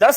10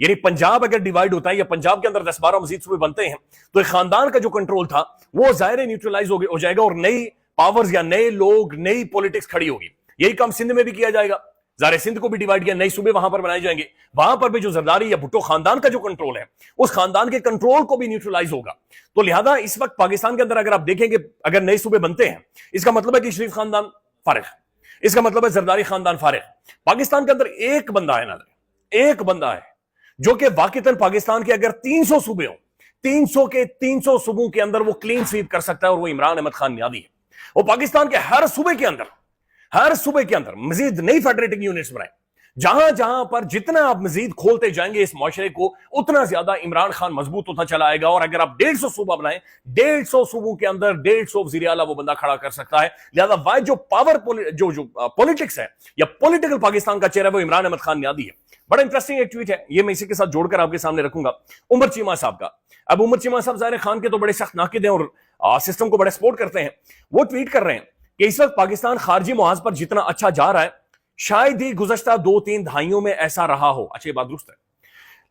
یعنی پنجاب اگر ڈیوائڈ ہوتا ہے یا پنجاب کے اندر 10-12 مزید صوبے بنتے ہیں تو ایک خاندان کا جو کنٹرول تھا وہ ظاہر نیوٹرلائز ہو جائے گا اور نئی پاورز یا نئے لوگ نئی پولیٹکس کھڑی ہوگی. یہی کام سندھ میں بھی کیا جائے گا. ظاہر سندھ کو بھی ڈیوائڈ کیا, نئے صوبے وہاں پر بنائے جائیں گے, وہاں پر بھی جو زرداری یا بھٹو خاندان کا جو کنٹرول ہے اس خاندان کے کنٹرول کو بھی نیوٹرلائز ہوگا. تو لہذا اس وقت پاکستان کے اندر اگر آپ دیکھیں کہ اگر نئے صوبے بنتے ہیں اس کا مطلب ہے کہ شریف خاندان فارغ ہے, اس کا مطلب ہے زرداری خاندان فارغ ہے. پاکستان کے اندر ایک بندہ ہے ناظرین, ایک بندہ ہے جو کہ واقعتاً پاکستان کے اگر 300 صوبے ہوں 300 کے 300 صوبوں کے اندر وہ کلین سویپ کر سکتا ہے, اور وہ عمران احمد خان نیادی ہے. وہ پاکستان کے ہر صوبے کے اندر مزید نئی فیڈریٹنگ یونٹس بنائیں. جہاں جہاں پر جتنا آپ مزید کھولتے جائیں گے اس معاشرے کو اتنا زیادہ عمران خان مضبوط ہوتا چلا آئے گا. اور اگر آپ 150 صوبہ بنائیں, 150 صوبوں کے اندر 150 وزیر اعلیٰ وہ بندہ کھڑا کر سکتا ہے. لہذا واحد جو پاور جو پولیٹکس ہے یا پولیٹیکل پاکستان کا چہرہ وہ عمران احمد خان نیادی ہے. بڑا انٹرسٹنگ ایک ٹویٹ ہے, یہ میں اسی کے ساتھ جوڑ کر آپ کے سامنے رکھوں گا, عمر چیمہ صاحب کا. اب عمر چیمہ صاحب ظاہر خان کے تو بڑے سخت ناقد ہیں اور سسٹم کو بڑے سپورٹ کرتے ہیں. وہ ٹویٹ کر رہے ہیں کہ اس وقت پاکستان خارجی محاذ پر جتنا اچھا جا رہا ہے شاید ہی گزشتہ 2-3 دہائیوں میں ایسا رہا ہو. اچھا یہ بات درست ہے,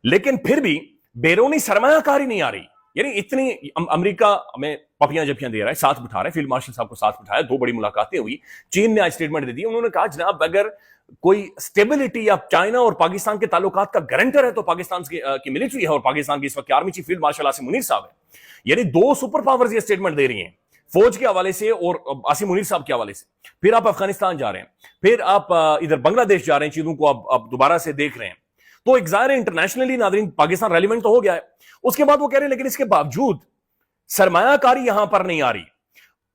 لیکن پھر بھی بیرونی سرمایہ کاری نہیں آ رہی. یعنی اتنی امریکہ ہمیں پپیاں جپیاں دے رہا ہے, ساتھ بٹھا رہا ہے, فیلڈ مارشل صاحب کو ساتھ بٹھایا, 2 بڑی ملاقاتیں ہوئی. چین نے آج اسٹیٹمنٹ دے دی, انہوں نے کہا جناب اگر کوئی سٹیبلٹی یا چائنا اور پاکستان کے تعلقات کا گارنٹر ہے تو پاکستان کی ملٹری ہے, اور پاکستان کی اس وقت army chief field marshal Asim Munir صاحب ہے. یعنی 2 سپر پاورز یہ اسٹیٹمنٹ دے رہی ہیں, فوج کے حوالے سے اور عاصم منیر صاحب کے حوالے سے. پھر آپ افغانستان جا رہے ہیں, پھر آپ ادھر بنگلہ دیش جا رہے ہیں, چیزوں کو آپ دوبارہ سے دیکھ رہے ہیں. تو ایک ظاہر انٹرنیشنلی ناظرین پاکستان ریلیونٹ تو ہو گیا ہے. اس کے بعد وہ کہہ رہے ہیں لیکن اس کے باوجود سرمایہ کاری یہاں پر نہیں آ رہی.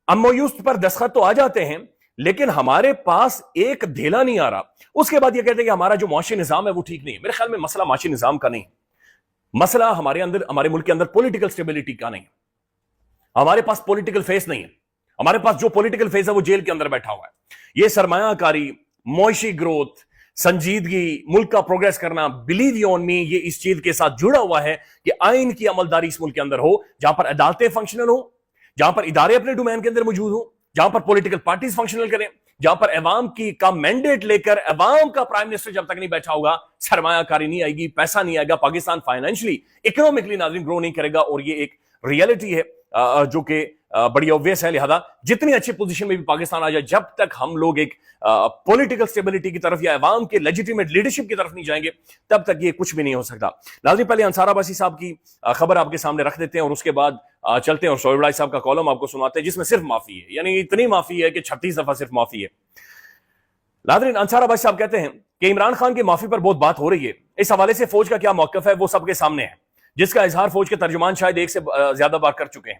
MOUs پر دستخط تو آ جاتے ہیں لیکن ہمارے پاس ایک دھیلا نہیں آ رہا. اس کے بعد یہ کہتے ہیں کہ ہمارا جو معاشی نظام ہے وہ ٹھیک نہیں ہے. میرے خیال میں مسئلہ معاشی نظام کا نہیں, مسئلہ ہمارے ملک کے اندر پولیٹیکل سٹیبلٹی کا نہیں. ہمارے پاس پولیٹیکل فیس نہیں ہے, ہمارے پاس جو پولیٹیکل فیس ہے وہ جیل کے اندر بیٹھا ہوا ہے. یہ سرمایہ کاری, معاشی گروتھ, سنجیدگی, ملک کا پروگریس کرنا, بلیو یو آن می, یہ اس چیز کے ساتھ جڑا ہوا ہے کہ آئین کی عملداری اس ملک کے اندر ہو, جہاں پر عدالتیں فنکشنل ہوں, جہاں پر ادارے اپنے ڈومین کے اندر موجود ہوں, جہاں پر پولیٹیکل پارٹیز فنکشنل کریں, جہاں پر عوام کا مینڈیٹ لے کر عوام کا پرائم منسٹر جب تک نہیں بیٹھا ہوگا سرمایہ کاری نہیں آئے گی, پیسہ نہیں آئے گا, پاکستان فائنینشلی اکنامکلی ناظرین گرو نہیں کرے گا. اور یہ ایک ریئلٹی ہے جو کہ بڑی obvious ہے. لہذا جتنی اچھی پوزیشن میں بھی پاکستان آ جائے, جب تک ہم لوگ ایک پولیٹیکل سٹیبلٹی کی طرف یا عوام کے لیجیٹیمیٹ لیڈرشپ کی طرف نہیں جائیں گے تب تک یہ کچھ بھی نہیں ہو سکتا. ناظرین پہلے انصار عباسی صاحب کی خبر آپ کے سامنے رکھ دیتے ہیں اور اس کے بعد چلتے ہیں اور شعیب وڑائی صاحب کا کالم آپ کو سناتے ہیں جس میں صرف معافی ہے, یعنی اتنی معافی ہے کہ 36 دفعہ صرف معافی ہے. ناظرین انصار عباسی صاحب کہتے ہیں کہ عمران خان کی معافی پر بہت بات ہو رہی ہے, اس حوالے سے فوج کا کیا موقف ہے وہ سب کے سامنے ہے, جس کا اظہار فوج کے ترجمان شاید 1 سے زیادہ بار کر چکے ہیں.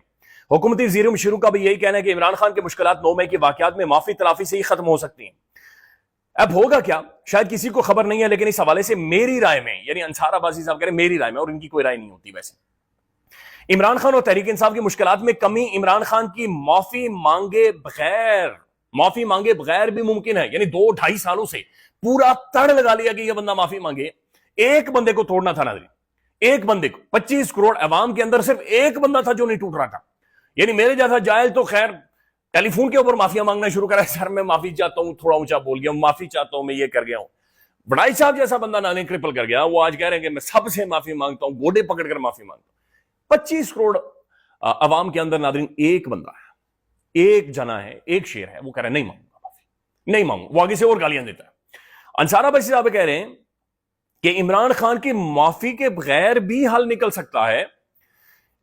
حکومتی وزیر مشیروں کا بھی یہی کہنا ہے کہ عمران خان کے مشکلات 9 مئی کے واقعات میں معافی تلافی سے ہی ختم ہو سکتی ہیں. اب ہوگا کیا شاید کسی کو خبر نہیں ہے, لیکن اس حوالے سے میری رائے میں, یعنی انصار عباسی صاحب کہہ رہے ہیں میری رائے میں, اور ان کی کوئی رائے نہیں ہوتی ویسے, عمران خان اور تحریک انصاف کی مشکلات میں کمی عمران خان کی معافی مانگے بغیر بھی ممکن ہے. یعنی 2-2.5 سالوں سے پورا تڑ لگا لیا کہ یہ بندہ معافی مانگے. ایک بندے کو توڑنا تھا ناظرین, ایک بندے کو, 25 کروڑ عوام کے اندر صرف ایک بندہ تھا جو نہیں ٹوٹ رہا تھا. یعنی میرے جیسا جاہل تو خیر ٹیلی فون کے اوپر معافیاں مانگنا شروع کرا, سر میں معافی چاہتا ہوں, تھوڑا اونچا بول گیا ہوں, معافی چاہتا ہوں, میں یہ کر گیا ہوں. وڑائی صاحب جیسا بندہ نانے کرپل کر گیا, وہ آج کہہ رہے ہیں کہ میں سب سے معافی مانگتا ہوں, گوڈے پکڑ کر معافی مانگتا ہوں. 25 کروڑ عوام کے اندر ناظرین ایک بندہ ہے, ایک جنا ہے, ایک شیر ہے, وہ کہہ رہا ہے نہیں مانگوں گا معافی, نہیں مانگوں. وہ آگے سے اور گالیاں دیتا ہے. انصار عباسی صاحب کہہ رہے ہیں کہ عمران خان کی معافی کے بغیر بھی حل نکل سکتا ہے.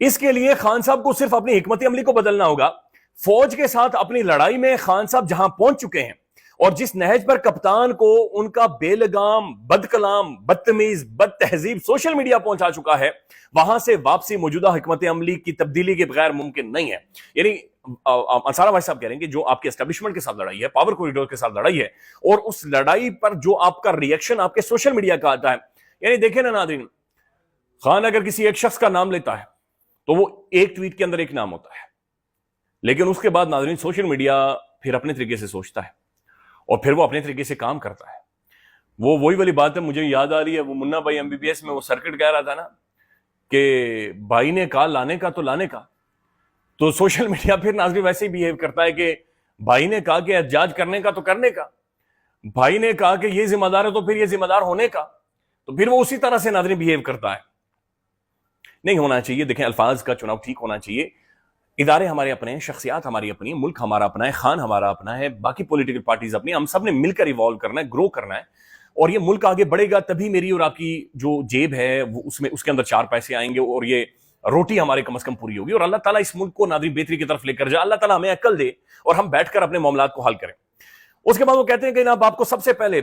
اس کے لیے خان صاحب کو صرف اپنی حکمت عملی کو بدلنا ہوگا. فوج کے ساتھ اپنی لڑائی میں خان صاحب جہاں پہنچ چکے ہیں اور جس نہج پر کپتان کو ان کا بے لگام, بد کلام, بدتمیز, بد تہذیب سوشل میڈیا پہنچا چکا ہے, وہاں سے واپسی موجودہ حکمت عملی کی تبدیلی کے بغیر ممکن نہیں ہے. یعنی انصار بھائی صاحب کہہ رہے ہیں کہ جو آپ کے اسٹیبلشمنٹ کے ساتھ لڑائی ہے, پاور کوریڈور کے ساتھ لڑائی ہے, اور اس لڑائی پر جو آپ کا ریئیکشن آپ کے سوشل میڈیا کا آتا ہے, یعنی دیکھیں نا ناظرین, خان اگر کسی ایک شخص کا نام لیتا ہے تو وہ ایک ٹویٹ کے اندر ایک نام ہوتا ہے, لیکن اس کے بعد ناظرین سوشل میڈیا پھر اپنے طریقے سے سوچتا ہے اور پھر وہ اپنے طریقے سے کام کرتا ہے. وہ وہی والی بات ہے, مجھے یاد آ رہی ہے, وہ منا بھائی MBBS میں وہ سرکٹ کہہ رہا تھا نا کہ بھائی نے کہا لانے کا تو لانے کا, تو سوشل میڈیا پھر ناظرین ویسے ہی بیہیو کرتا ہے کہ بھائی نے کہا کہ احتجاج کرنے کا تو کرنے کا, بھائی نے کہا کہ یہ ذمہ دار ہے تو پھر یہ ذمہ دار ہونے کا. تو پھر وہ اسی طرح سے ناظرین بہیو کرتا ہے. نہیں ہونا چاہیے. دیکھیں الفاظ کا چناؤ ٹھیک ہونا چاہیے. ادارے ہمارے اپنے ہیں, شخصیات ہماری اپنی ہیں, ملک ہمارا اپنا ہے, خان ہمارا اپنا ہے, باقی پولیٹیکل پارٹیز اپنی, ہم سب نے مل کر ایوالو کرنا ہے, گرو کرنا ہے, اور یہ ملک آگے بڑھے گا تبھی میری اور آپ کی جو جیب ہے وہ اس کے اندر 4 پیسے آئیں گے, اور یہ روٹی ہمارے کم از کم پوری ہوگی, اور اللہ تعالیٰ اس ملک کو ناظرین بہتری کی طرف لے کر جائے. اللہ تعالیٰ ہمیں عقل دے اور ہم بیٹھ کر اپنے معاملات کو حل کریں. اس کے بعد وہ کہتے ہیں کہ جناب آپ کو سب سے پہلے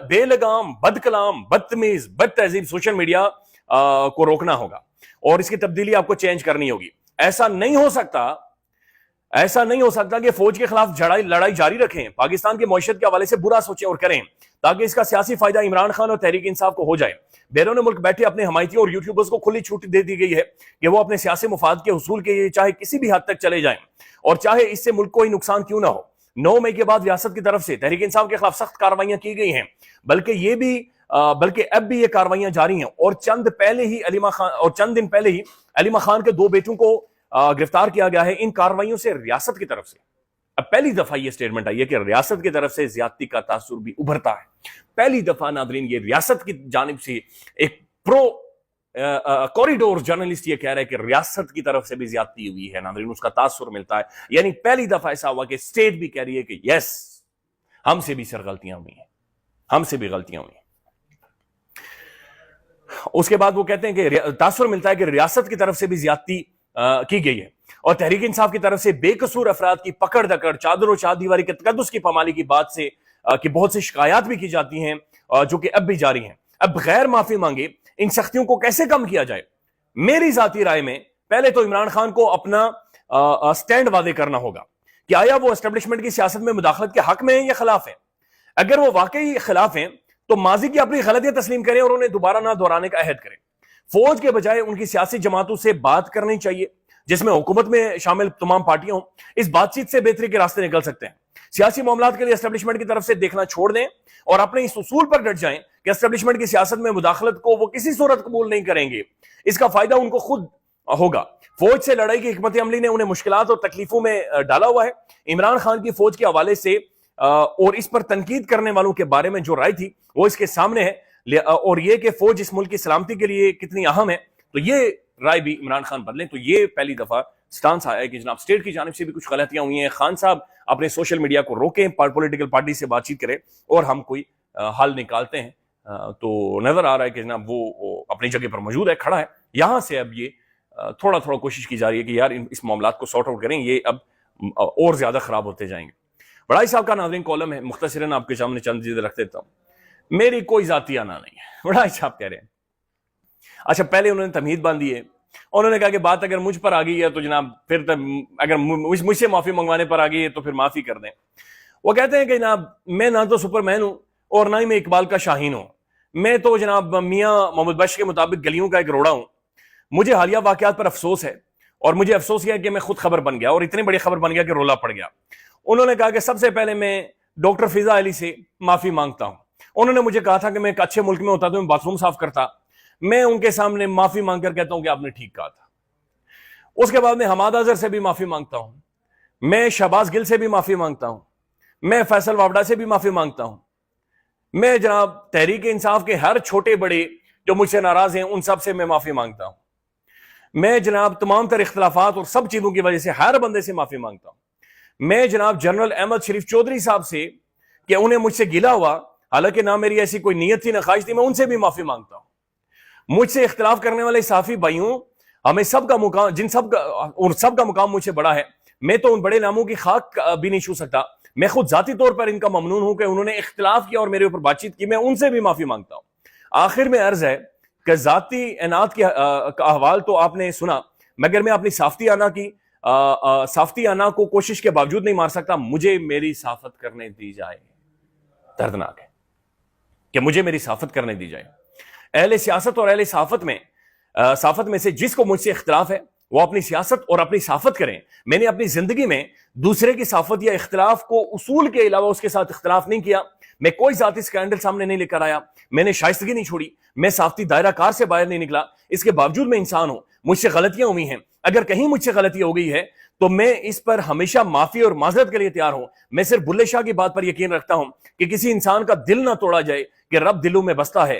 بے لگام, بد کلام, بدتمیز, بد تہذیب سوشل میڈیا کو روکنا ہوگا, اور اس کی تبدیلی آپ کو چینج کرنی ہوگی. ایسا نہیں ہو سکتا کہ فوج کے خلاف لڑائی جاری رکھیں, پاکستان کی معیشت کے حوالے سے برا سوچیں اور کریں تاکہ اس کا سیاسی فائدہ عمران خان اور تحریک انصاف کو ہو جائے. بیرون ملک بیٹھے اپنے حمایتیوں اور یوٹیوبرز کو کھلی چھوٹ دے دی گئی ہے کہ وہ اپنے سیاسی مفاد کے حصول کے لیے چاہے کسی بھی حد تک چلے جائیں, اور چاہے اس سے ملک کو ہی نقصان کیوں نہ ہو. 9 مئی کے بعد ریاست کی طرف سے تحریک انصاف کے خلاف سخت کارروائیاں کی گئی ہیں, بلکہ اب بھی یہ کارروائیاں جاری ہیں, اور چند دن پہلے ہی علیمہ خان کے 2 بیٹوں کو گرفتار کیا گیا ہے. ان کارروائیوں سے ریاست کی طرف سے اب پہلی دفعہ یہ سٹیٹمنٹ آئی ہے کہ ریاست کی طرف سے زیادتی کا تاثر بھی ابھرتا ہے. پہلی دفعہ ناظرین یہ ریاست کی جانب سے ایک کوریڈور جرنلسٹ یہ کہہ رہا ہے کہ ریاست کی طرف سے بھی زیادتی ہوئی ہے ناظرین, اس کا تاثر ملتا ہے. یعنی پہلی دفعہ ایسا ہوا کہ اسٹیٹ بھی کہہ رہی ہے کہ یس ہم سے بھی غلطیاں ہوئی ہیں, ہم سے بھی غلطیاں ہوئی ہیں. اس کے بعد وہ کہتے ہیں کہ تاثر ملتا ہے کہ ریاست کی طرف سے بھی زیادتی کی گئی ہے, اور تحریک انصاف کی طرف سے بے قصور افراد کی پکڑ دکڑ, چادر و چار دیواری کے تقدس کی پامالی کی بات سے کہ بہت سی شکایات بھی کی جاتی ہیں جو کہ اب بھی جاری ہیں. اب غیر معافی مانگے ان سختیوں کو کیسے کم کیا جائے؟ میری ذاتی رائے میں پہلے تو عمران خان کو اپنا سٹینڈ واضح کرنا ہوگا کہ آیا وہ اسٹیبلشمنٹ کی سیاست میں مداخلت کے حق میں ہیں یا خلاف ہیں. اگر وہ واقعی خلاف ہیں تو ماضی کی اپنی غلطیاں تسلیم کریں اور انہیں دوبارہ نہ دہرانے کا عہد کریں. فوج کے بجائے ان کی سیاسی جماعتوں سے بات کرنی چاہیے جس میں حکومت میں شامل تمام پارٹیاں ہوں. اس بات چیت سے بہتری کے راستے نکل سکتے ہیں. سیاسی معاملات کے لیے اسٹیبلشمنٹ کی طرف سے دیکھنا چھوڑ دیں اور اپنے اس اصول پر ڈٹ جائیں کہ اسٹیبلشمنٹ کی سیاست میں مداخلت کو وہ کسی صورت قبول نہیں کریں گے. اس کا فائدہ ان کو خود ہوگا. فوج سے لڑائی کی حکمت عملی نے انہیں مشکلات اور تکلیفوں میں ڈالا ہوا ہے. عمران خان کی فوج کے حوالے سے اور اس پر تنقید کرنے والوں کے بارے میں جو رائے تھی وہ اس کے سامنے ہے, اور یہ کہ فوج اس ملک کی سلامتی کے لیے کتنی اہم ہے, تو یہ رائے بھی عمران خان بدلیں. تو یہ پہلی دفعہ سٹانس آیا ہے کہ جناب اسٹیٹ کی جانب سے بھی کچھ غلطیاں ہوئی ہیں, خان صاحب اپنے سوشل میڈیا کو روکیں, پولیٹیکل پارٹی سے بات چیت کریں اور ہم کوئی حل نکالتے ہیں. تو نظر آ رہا ہے کہ جناب وہ اپنی جگہ پر موجود ہے, کھڑا ہے. یہاں سے اب یہ تھوڑا کوشش کی جا رہی ہے کہ یار اس معاملات کو سارٹ آؤٹ کریں, یہ اب اور زیادہ خراب ہوتے جائیں گے. بڑائی صاحب کا ناظرین کالم ہے, مختصراً آپ کے سامنے چند چیزیں رکھ دیتا ہوں. میری کوئی ذاتی آنا نہیں ہے, بڑائی صاحب کہہ رہے ہیں. اچھا پہلے انہوں نے تمہید باندھی ہے, انہوں نے کہا کہ بات اگر مجھ پر آ گئی ہے تو جناب پھر اگر مجھ سے معافی منگوانے پر آ گئی ہے تو پھر معافی کر دیں. وہ کہتے ہیں کہ جناب میں نہ تو سپر مین ہوں اور نہ ہی میں اقبال کا شاہین ہوں, میں تو جناب میاں محمد بخش کے مطابق گلیوں کا ایک روڑا ہوں. مجھے حالیہ واقعات پر افسوس ہے, اور مجھے افسوس یہ ہے کہ میں خود خبر بن گیا, اور اتنی بڑی خبر بن گیا کہ رولا پڑ گیا. انہوں نے کہا کہ سب سے پہلے میں ڈاکٹر فضا علی سے معافی مانگتا ہوں. انہوں نے مجھے کہا تھا کہ میں ایک اچھے ملک میں ہوتا تو میں باتھ روم صاف کرتا. میں ان کے سامنے معافی مانگ کر کہتا ہوں کہ آپ نے ٹھیک کہا تھا. اس کے بعد میں حماد اظہر سے بھی معافی مانگتا ہوں, میں شہباز گل سے بھی معافی مانگتا ہوں, میں فیصل واوڈا سے بھی معافی مانگتا ہوں, میں جناب تحریک انصاف کے ہر چھوٹے بڑے جو مجھ سے ناراض ہیں ان سب سے میں معافی مانگتا ہوں. میں جناب تمام تر اختلافات اور سب چیزوں کی وجہ سے ہر بندے سے معافی مانگتا ہوں. میں جناب جنرل احمد شریف چودھری صاحب سے کہ انہیں مجھ سے گلا ہوا, حالانکہ نہ میری ایسی کوئی نیت تھی نہ خواہش تھی, میں ان سے بھی معافی مانگتا ہوں. مجھ سے اختلاف کرنے والے صحافی بھائیوں, ہمیں سب کا مقام سب کا مقام مجھ سے بڑا ہے, میں تو ان بڑے ناموں کی خاک بھی نہیں چھو سکتا. میں خود ذاتی طور پر ان کا ممنون ہوں کہ انہوں نے اختلاف کیا اور میرے اوپر بات چیت کی, میں ان سے بھی معافی مانگتا ہوں. آخر میں عرض ہے کہ ذاتی عناد کا احوال تو آپ نے سنا, مگر میں اپنی صافتی آنا کو کوشش کے باوجود نہیں مار سکتا. مجھے میری صافت کرنے دی جائے. دردناک ہے کہ مجھے میری صافت کرنے دی جائے. اہل سیاست اور اہل صافت میں سے جس کو مجھ سے اختلاف ہے وہ اپنی سیاست اور اپنی صافت کریں. میں نے اپنی زندگی میں دوسرے کی صافت یا اختلاف کو اصول کے علاوہ اس کے ساتھ اختلاف نہیں کیا. میں کوئی ذاتی سکینڈل سامنے نہیں لے کر آیا, میں نے شائستگی نہیں چھوڑی, میں صافتی دائرہ کار سے باہر نہیں نکلا. اس کے باوجود میں انسان ہوں, مجھ سے غلطیاں ہوئی ہیں. اگر کہیں مجھ سے غلطی ہو گئی ہے تو میں اس پر ہمیشہ معافی اور معذرت کے لیے تیار ہوں. میں صرف بلے شاہ کی بات پر یقین رکھتا ہوں کہ کسی انسان کا دل نہ توڑا جائے کہ رب دلوں میں بستا ہے.